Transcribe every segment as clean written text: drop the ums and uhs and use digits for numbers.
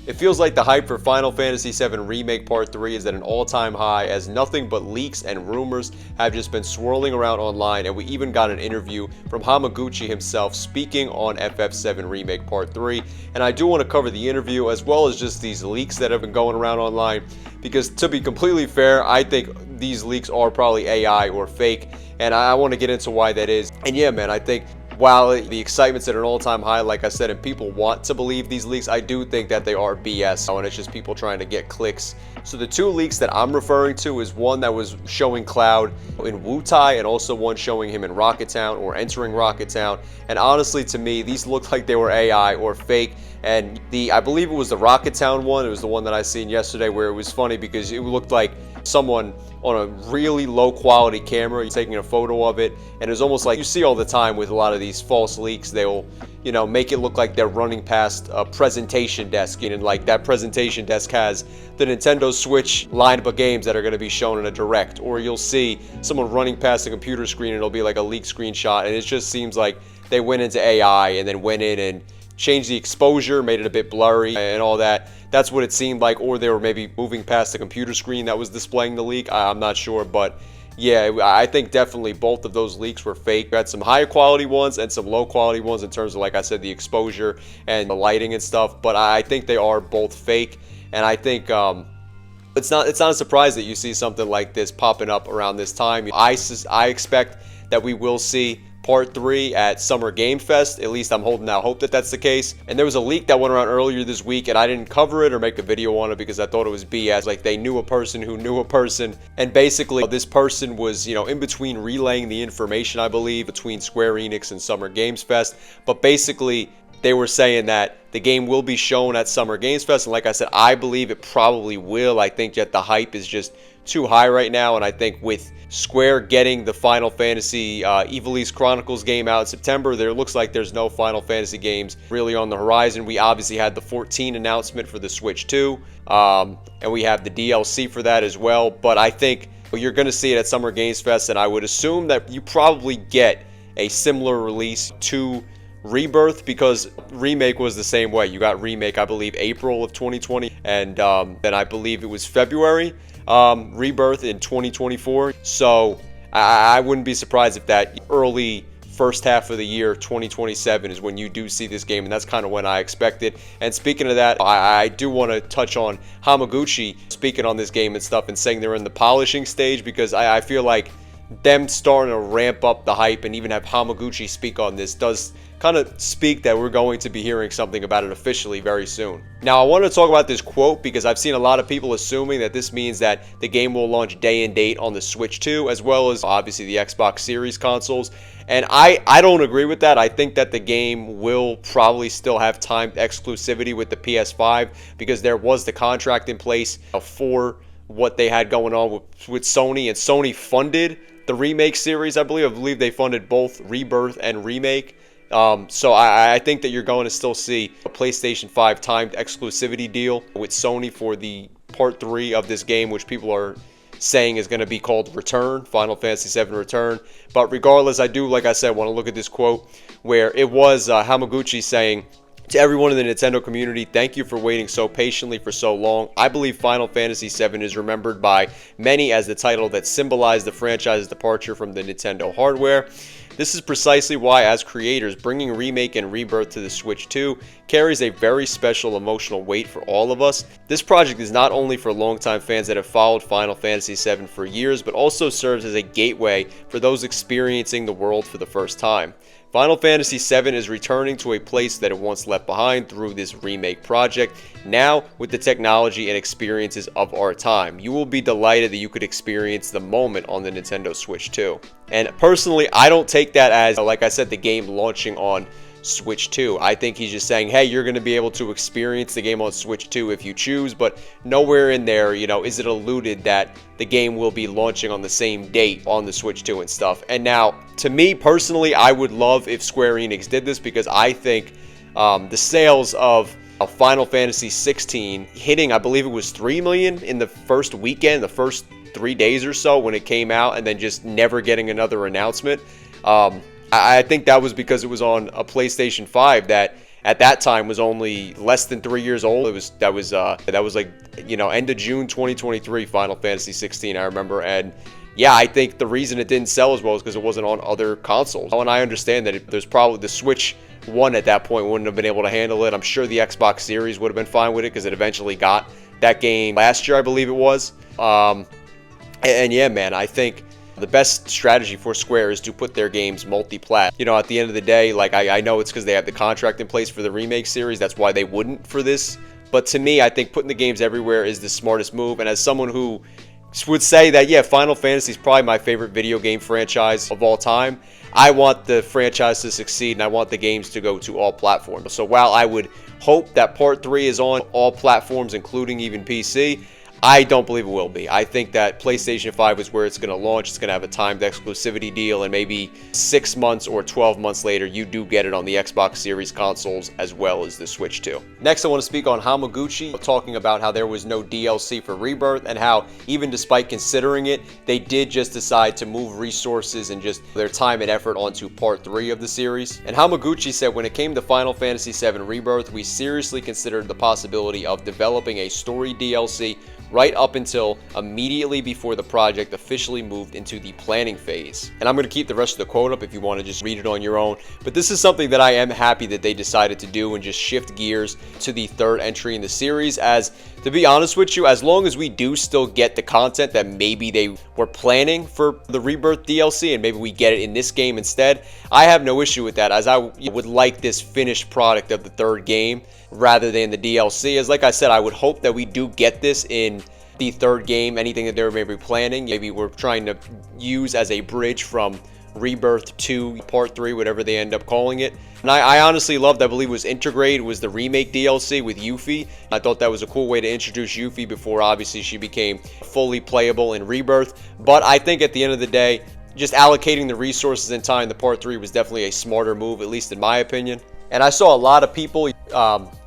It feels like the hype for Final Fantasy VII Remake Part 3 is at an all-time high, as nothing but leaks and rumors have just been swirling around online, and we even got an interview from Hamaguchi himself speaking on FF7 Remake Part 3. And I do want to cover the interview as well as just these leaks that have been going around online, because to be completely fair, I think these leaks are probably AI or fake, and I want to get into why that is. And yeah, man, I think while the excitement's at an all-time high, like I said, and people want to believe these leaks, I do think that they are BS, and it's just people trying to get clicks. So the two leaks that I'm referring to is one that was showing Cloud in Wutai, and also one showing him in Rocket Town or entering Rocket Town. And honestly, to me, these looked like they were AI or fake. And I believe it was the Rocket Town one. It was the one that I seen yesterday, where it was funny because it looked like someone on a really low quality camera taking a photo of it, and it was almost like you see all the time with a lot of these false leaks. They'll, make it look like they're running past a presentation desk, and like that presentation desk has the Nintendo Switch lineup of games that are going to be shown in a direct, or you'll see someone running past a computer screen and it'll be like a leaked screenshot, and it just seems like they went into AI and then went in and changed the exposure, made it a bit blurry and all that. That's what it seemed like, or they were maybe moving past the computer screen that was displaying the leak. I'm not sure, but yeah, I think definitely both of those leaks were fake. We had some higher quality ones and some low quality ones in terms of, like I said, the exposure and the lighting and stuff, but I think they are both fake. And I think it's not a surprise that you see something like this popping up around this time. I expect that we will see Part 3 at Summer Game Fest. At least I'm holding out hope that that's the case. And there was a leak that went around earlier this week, and I didn't cover it or make a video on it because I thought it was BS. Like, they knew a person who knew a person, and basically this person was, in between relaying the information, I believe, between Square Enix and Summer Games Fest. But basically, they were saying that the game will be shown at Summer Games Fest, and like I said, I believe it probably will. I think that the hype is just too high right now, and I think with Square getting the Final Fantasy Ivalice Chronicles game out in September, there looks like there's no Final Fantasy games really on the horizon. We obviously had the 14 announcement for the Switch 2, and we have the DLC for that as well, but I think you're going to see it at Summer Games Fest, and I would assume that you probably get a similar release to Rebirth, because Remake was the same way. You got Remake, I believe, April of 2020, and then I believe it was February. Rebirth in 2024. So I wouldn't be surprised if that early first half of the year 2027 is when you do see this game, and that's kind of when I expect it. And speaking of that, I do want to touch on Hamaguchi speaking on this game and stuff and saying they're in the polishing stage, because I feel like them starting to ramp up the hype and even have Hamaguchi speak on this does kind of speak that we're going to be hearing something about it officially very soon. Now, I want to talk about this quote because I've seen a lot of people assuming that this means that the game will launch day and date on the Switch 2, as well as obviously the Xbox Series consoles. And I don't agree with that. I think that the game will probably still have timed exclusivity with the PS5, because there was the contract in place for what they had going on with Sony, and Sony funded the Remake series. I believe they funded both Rebirth and Remake. So I think that you're going to still see a PlayStation 5 timed exclusivity deal with Sony for the Part 3 of this game, which people are saying is going to be called Return, Final Fantasy VII Return. But regardless, I do, like I said, want to look at this quote where it was Hamaguchi saying, "To everyone in the Nintendo community, thank you for waiting so patiently for so long. I believe Final Fantasy VII is remembered by many as the title that symbolized the franchise's departure from the Nintendo hardware. This is precisely why, as creators, bringing Remake and Rebirth to the Switch 2 carries a very special emotional weight for all of us. This project is not only for longtime fans that have followed Final Fantasy VII for years, but also serves as a gateway for those experiencing the world for the first time. Final Fantasy VII is returning to a place that it once left behind through this remake project, now with the technology and experiences of our time. You will be delighted that you could experience the moment on the Nintendo Switch 2. And personally, I don't take that as, like I said, the game launching on Switch 2. I think he's just saying, hey, you're going to be able to experience the game on Switch 2 if you choose, but nowhere in there, is it alluded that the game will be launching on the same date on the Switch 2 and stuff. And now, to me personally, I would love if Square Enix did this, because I think the sales of Final Fantasy 16 hitting, I believe it was 3 million in the first weekend, the first 3 days or so when it came out, and then just never getting another announcement. I think that was because it was on a PlayStation 5 that at that time was only less than 3 years old. That was like, you know, end of June 2023 Final Fantasy 16, I remember. And yeah, I think the reason it didn't sell as well is because it wasn't on other consoles. And I understand that there's probably the Switch 1 at that point wouldn't have been able to handle it. I'm sure the Xbox Series would have been fine with it because it eventually got that game last year, I believe it was. And yeah, man, I think the best strategy for Square is to put their games multi-plat. You know, at the end of the day, like, I know it's because they have the contract in place for the remake series. That's why they wouldn't for this. But to me, I think putting the games everywhere is the smartest move. And as someone who would say that, yeah, Final Fantasy is probably my favorite video game franchise of all time, I want the franchise to succeed, and I want the games to go to all platforms. So while I would hope that Part 3 is on all platforms, including even PC, I don't believe it will be. I think that PlayStation 5 is where it's going to launch. It's going to have a timed exclusivity deal, and maybe 6 months or 12 months later, you do get it on the Xbox Series consoles as well as the Switch 2. Next, I want to speak on Hamaguchi, talking about how there was no DLC for Rebirth, and how even despite considering it, they did just decide to move resources and just their time and effort onto Part 3 of the series. And Hamaguchi said, when it came to Final Fantasy VII Rebirth, we seriously considered the possibility of developing a story DLC right up until immediately before the project officially moved into the planning phase. And I'm going to keep the rest of the quote up if you want to just read it on your own. But this is something that I am happy that they decided to do and just shift gears to the third entry in the series, as, to be honest with you, as long as we do still get the content that maybe they were planning for the Rebirth DLC and maybe we get it in this game instead, I have no issue with that, as I would like this finished product of the third game rather than the DLC. As like I said, I would hope that we do get this in the third game. Anything that they're maybe planning, maybe we're trying to use as a bridge from Rebirth to Part 3, whatever they end up calling it. And I honestly loved, I believe it was Integrate, was the remake DLC with Yuffie. I thought that was a cool way to introduce Yuffie before obviously she became fully playable in Rebirth. But I think at the end of the day, just allocating the resources and time to Part 3 was definitely a smarter move, at least in my opinion. And I saw a lot of people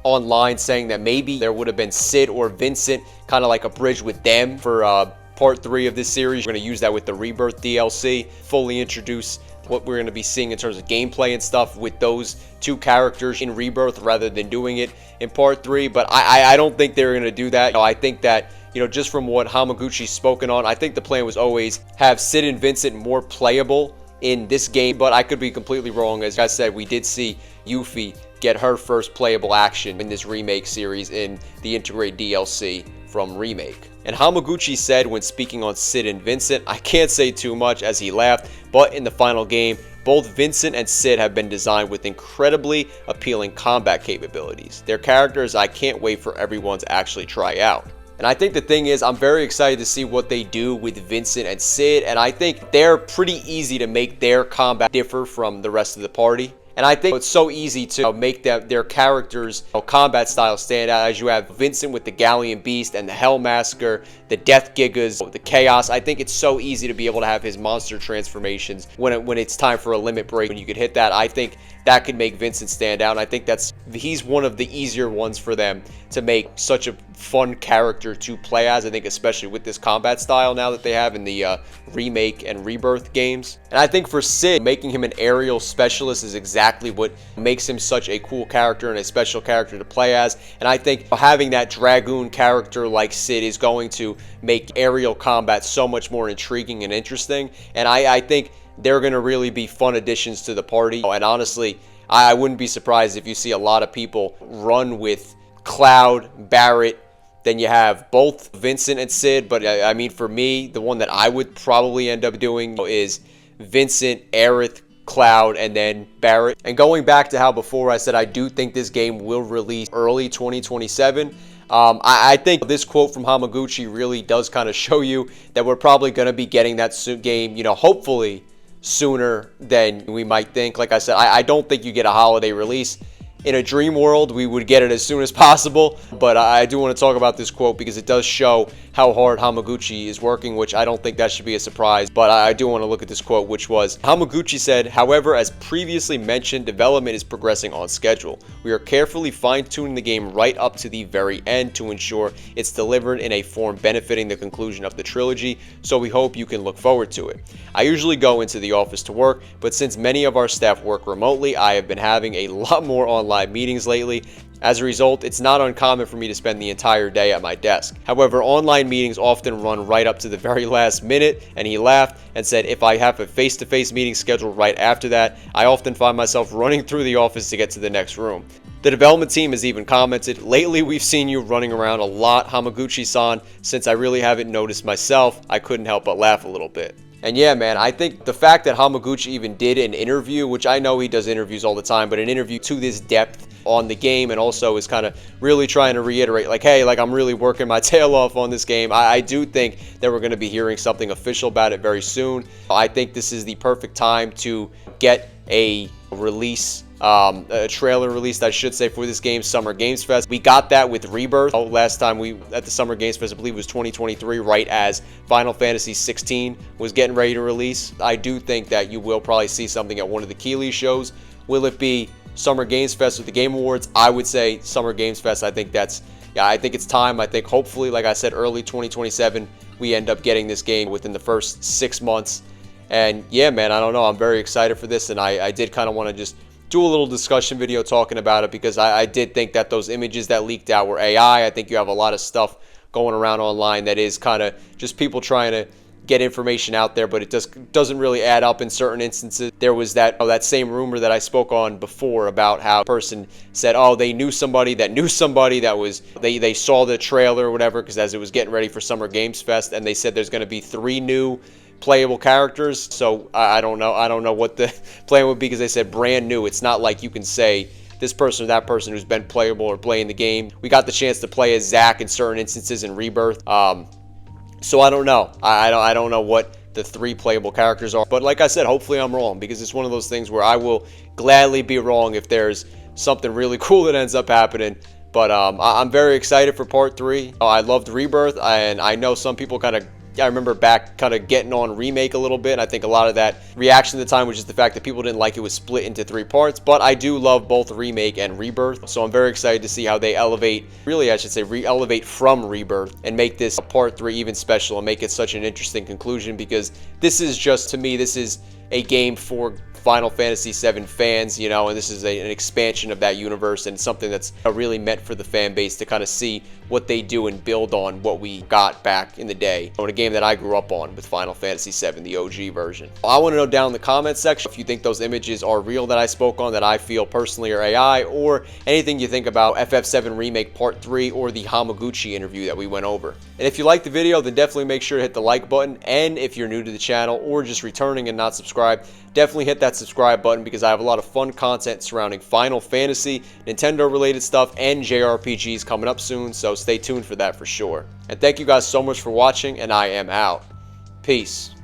online saying that maybe there would have been Sid or Vincent, kind of like a bridge with them for Part 3 of this series. We're going to use that with the Rebirth DLC, fully introduce what we're going to be seeing in terms of gameplay and stuff with those two characters in Rebirth rather than doing it in Part 3. But I don't think they're going to do that. I think that, you know, just from what Hamaguchi's spoken on, I think the plan was always have Sid and Vincent more playable in this game, but I could be completely wrong. As I said, we did see Yuffie get her first playable action in this remake series in the Integrate DLC from Remake. And Hamaguchi said when speaking on Sid and Vincent, I can't say too much, as he laughed, but in the final game, both Vincent and Sid have been designed with incredibly appealing combat capabilities. Their characters I can't wait for everyone to actually try out. And I think the thing is, I'm very excited to see what they do with Vincent and Sid, and I think they're pretty easy to make their combat differ from the rest of the party. And I think it's so easy to make their characters' combat style stand out, as you have Vincent with the Galleon Beast and the Hellmasker, the Death Gigas, the Chaos. I think it's so easy to be able to have his monster transformations when it's time for a limit break. When you could hit that, I think that could make Vincent stand out. And I think he's one of the easier ones for them to make such a fun character to play as. I think especially with this combat style now that they have in the Remake and Rebirth games. And I think for Sid, making him an aerial specialist is exactly what makes him such a cool character and a special character to play as. And I think having that Dragoon character like Sid is going to make aerial combat so much more intriguing and interesting. And I think they're going to really be fun additions to the party. And honestly, I wouldn't be surprised if you see a lot of people run with Cloud, Barrett. Then you have both Vincent and Sid. But I mean, for me, the one that I would probably end up doing is Vincent, Aerith, Cloud, and then Barrett. And going back to how before I said I do think this game will release early 2027. I think this quote from Hamaguchi really does kind of show you that we're probably going to be getting that game, you know, hopefully sooner than we might think. Like I said, I don't think you get a holiday release. In a dream world, we would get it as soon as possible, but I do want to talk about this quote because it does show how hard Hamaguchi is working, which I don't think that should be a surprise, but I do want to look at this quote, which was, Hamaguchi said, however, as previously mentioned, development is progressing on schedule. We are carefully fine-tuning the game right up to the very end to ensure it's delivered in a form benefiting the conclusion of the trilogy, so we hope you can look forward to it. I usually go into the office to work, but since many of our staff work remotely, I have been having a lot more online online meetings lately. As a result, it's not uncommon for me to spend the entire day at my desk. However, online meetings often run right up to the very last minute, and he laughed and said if I have a face-to-face meeting scheduled right after that, I often find myself running through the office to get to the next room. The development team has even commented, lately we've seen you running around a lot, Hamaguchi-san. Since I really haven't noticed myself, I couldn't help but laugh a little bit. And yeah, man, I think the fact that Hamaguchi even did an interview, which I know he does interviews all the time, but an interview to this depth on the game, and also is kind of really trying to reiterate, like, hey, like, I'm really working my tail off on this game. I do think that we're going to be hearing something official about it very soon. I think this is the perfect time to get a release, a trailer released, I should say, for this game, Summer Games Fest. We got that with Rebirth last time we at the Summer Games Fest, I believe it was 2023, right as Final Fantasy 16 was getting ready to release. I do think that you will probably see something at one of the Keighley shows. Will it be Summer Games Fest with the Game Awards? I would say Summer Games Fest. I think that's, yeah, I think it's time. I think hopefully, like I said, early 2027, we end up getting this game within the first 6 months. And yeah, man, I don't know. I'm very excited for this, and I did kind of want to just do a little discussion video talking about it, because I did think that those images that leaked out were AI. I think you have a lot of stuff going around online that is kind of just people trying to get information out there, but it doesn't really add up in certain instances. There was that same rumor that I spoke on before about how a person said, oh, they knew somebody that knew somebody that was, they saw the trailer or whatever, because as it was getting ready for Summer Games Fest, and they said there's going to be 3 new playable characters. So I don't know what the plan would be, because they said brand new. It's not like you can say this person or that person who's been playable or playing the game. We got the chance to play as Zack in certain instances in Rebirth. So I don't know. I don't know what the 3 playable characters are. But like I said, hopefully I'm wrong, because it's one of those things where I will gladly be wrong if there's something really cool that ends up happening. But I'm very excited for Part 3. I loved Rebirth, and I know some people I remember back kind of getting on Remake a little bit, and I think a lot of that reaction at the time was just the fact that people didn't like it was split into 3 parts. But I do love both Remake and Rebirth, so I'm very excited to see how they elevate, really I should say re-elevate from Rebirth, and make this Part 3 even special, and make it such an interesting conclusion, because this is just, to me, this is a game for Final Fantasy VII fans, you know, and this is an expansion of that universe, and something that's really meant for the fan base to kind of see what they do and build on what we got back in the day, on a game that I grew up on with Final Fantasy VII, the OG version. I want to know down in the comments section if you think those images are real that I spoke on, that I feel personally are AI, or anything you think about FF7 Remake Part 3 or the Hamaguchi interview that we went over. And if you liked the video, then definitely make sure to hit the like button, and if you're new to the channel or just returning and not subscribed, definitely hit that subscribe button, because I have a lot of fun content surrounding Final Fantasy, Nintendo related stuff, and JRPGs coming up soon, so stay tuned for that for sure. And thank you guys so much for watching, and I am out. Peace.